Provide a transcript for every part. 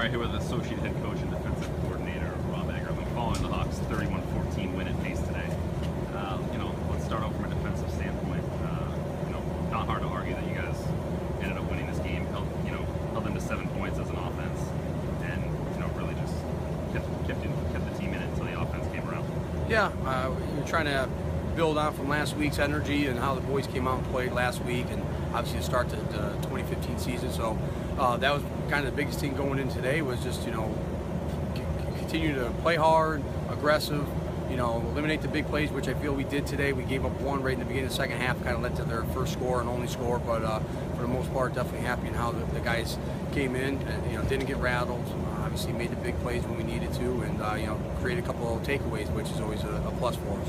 right here with Associate Head Coach and Defensive Coordinator Rob Eggerling, following the Hawks' 31-14 win at pace today. Let's start off from a defensive standpoint. Not hard to argue that you guys ended up winning this game, held them to 7 points as an offense, and really just kept the team in it until the offense came around. Yeah, we were trying to build on from last week's energy and how the boys came out and played last week, and obviously to start the 2015 season. So that was kind of the biggest thing going in today, was just continue to play hard, aggressive, eliminate the big plays, which I feel we did today. We gave up one right in the beginning of the second half, kind of led to their first score and only score, but for the most part, definitely happy in how the guys came in and didn't get rattled. Obviously made the big plays when we needed to, and created a couple of takeaways, which is always a plus for us.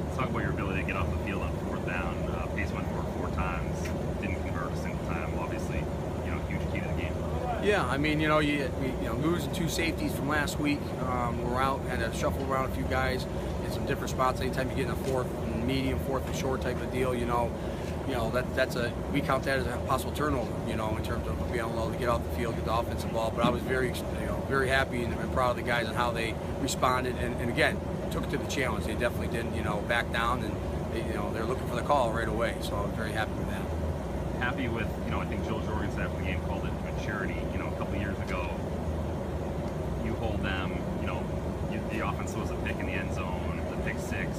Let's talk about your ability to get off the field on fourth down. Pace went for it 4 times, didn't convert a single time. Obviously, huge key to the game. Yeah, I mean, we losing 2 safeties from last week. We're out, had to shuffle around a few guys in some different spots. Anytime you get in a 4th and medium, 4th and short type of deal, we count that as a possible turnover, in terms of being able to get off the field, get the offensive ball. But I was very happy and proud of the guys and how they responded, and again, took it to the challenge. They definitely didn't, back down, and they're looking for the call right away. So I was very happy with that. Happy with, I think Joel Jorgensen after the game called it maturity. A couple years ago, you hold them, the offense was a pick in the end zone, the pick 6.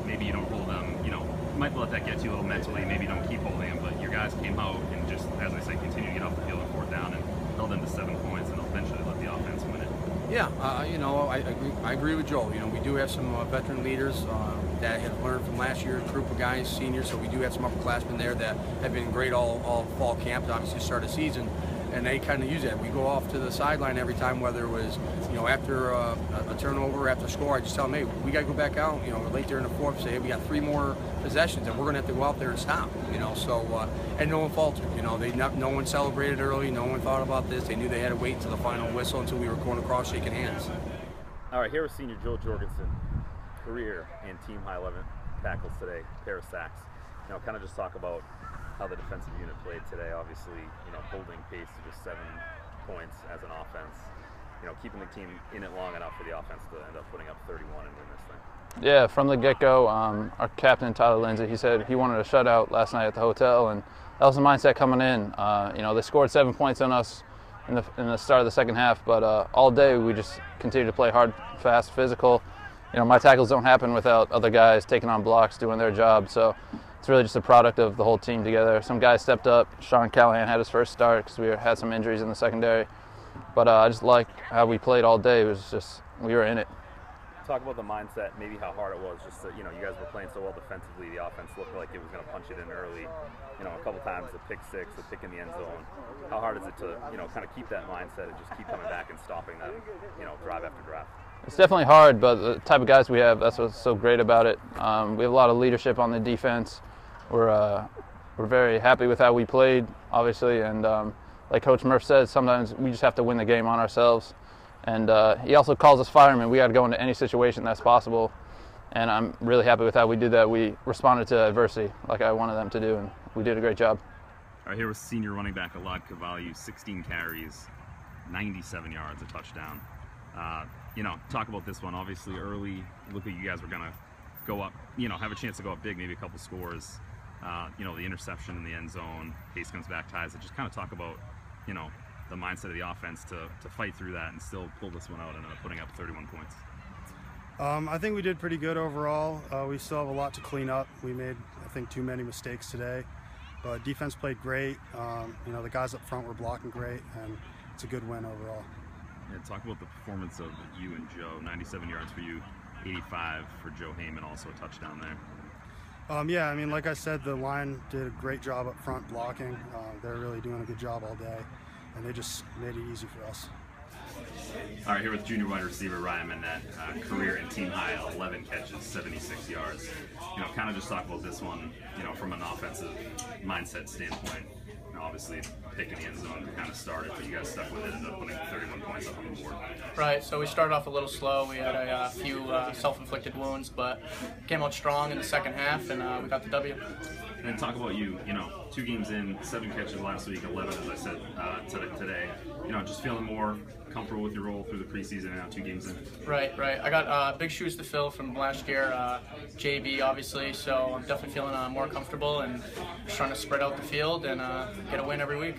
Maybe you don't hold them, you might let that get you a little mentally. Maybe you don't keep holding them, but your guys came out and just, as I say, continue to get off the field on fourth down and held them to 7 points and eventually let the offense win it. Yeah, I agree with Joel. We do have some veteran leaders that have learned from last year's group of guys, seniors, so we do have some upperclassmen there that have been great all fall camp to obviously start a season, and they kind of use that. We go off to the sideline every time, whether it was after a turnover, after score. I just tell them, hey, we got to go back out. Late there in the 4th, say, hey, we got 3 more possessions, and we're going to have to go out there and stop. And no one faltered. No one celebrated early. No one thought about this. They knew they had to wait until the final whistle until we were going across shaking hands. All right, here with senior Joel Jorgensen, career and team high 11 tackles today, pair of sacks. Kind of just talk about how the defensive unit played today. Obviously, holding pace to just 7 points as an offense. Keeping the team in it long enough for the offense to end up putting up 31 and win this thing. Yeah, from the get-go, our captain, Tyler Lindsay, he said he wanted a shutout last night at the hotel, and that was the mindset coming in. They scored 7 points on us in the start of the second half, but all day we just continued to play hard, fast, physical. My tackles don't happen without other guys taking on blocks, doing their job, so it's really just a product of the whole team together. Some guys stepped up. Sean Callahan had his first start because we had some injuries in the secondary. But I just like how we played all day. It was just, we were in it. Talk about the mindset, maybe how hard it was. Just that, you guys were playing so well defensively. The offense looked like it was going to punch it in early. A couple times the pick 6, the pick in the end zone. How hard is it to, kind of keep that mindset and just keep coming back and stopping them, drive after drive? It's definitely hard, but the type of guys we have, that's what's so great about it. We have a lot of leadership on the defense. We're very happy with how we played, obviously, and like Coach Murph said, sometimes we just have to win the game on ourselves. And he also calls us firemen. We got to go into any situation that's possible. And I'm really happy with how we did that. We responded to adversity like I wanted them to do, and we did a great job. All right, here with senior running back Elad Covaliu, 16 carries, 97 yards, a touchdown. Talk about this one. Obviously, early, look like you guys were going to go up, have a chance to go up big, maybe a couple scores. The interception in the end zone, pace comes back, ties it. Just kind of talk about, the mindset of the offense to fight through that and still pull this one out and putting up 31 points. I think we did pretty good overall. We still have a lot to clean up. We made, I think, too many mistakes today, but defense played great. The guys up front were blocking great, and it's a good win overall. Yeah, talk about the performance of you and Joe. 97 yards for you, 85 for Joe Heyman, also a touchdown there. Yeah, like I said, the line did a great job up front blocking. They're really doing a good job all day, and they just made it easy for us. All right, here with junior wide receiver Ryan Monette, career and team high 11 catches, 76 yards. Kind of just talk about this one, from an offensive mindset standpoint. Obviously, picking the end zone kind of started, but you guys stuck with it and ended up putting 31 points up on the board. Right, so we started off a little slow. We had a few self-inflicted wounds, but came out strong in the second half, and we got the W. And talk about you, 2 games in, 7 catches last week, 11, as I said today. Just feeling more comfortable with your role through the preseason and now 2 games in? Right. I got big shoes to fill from last year, JB obviously, so I'm definitely feeling more comfortable and just trying to spread out the field and get a win every week.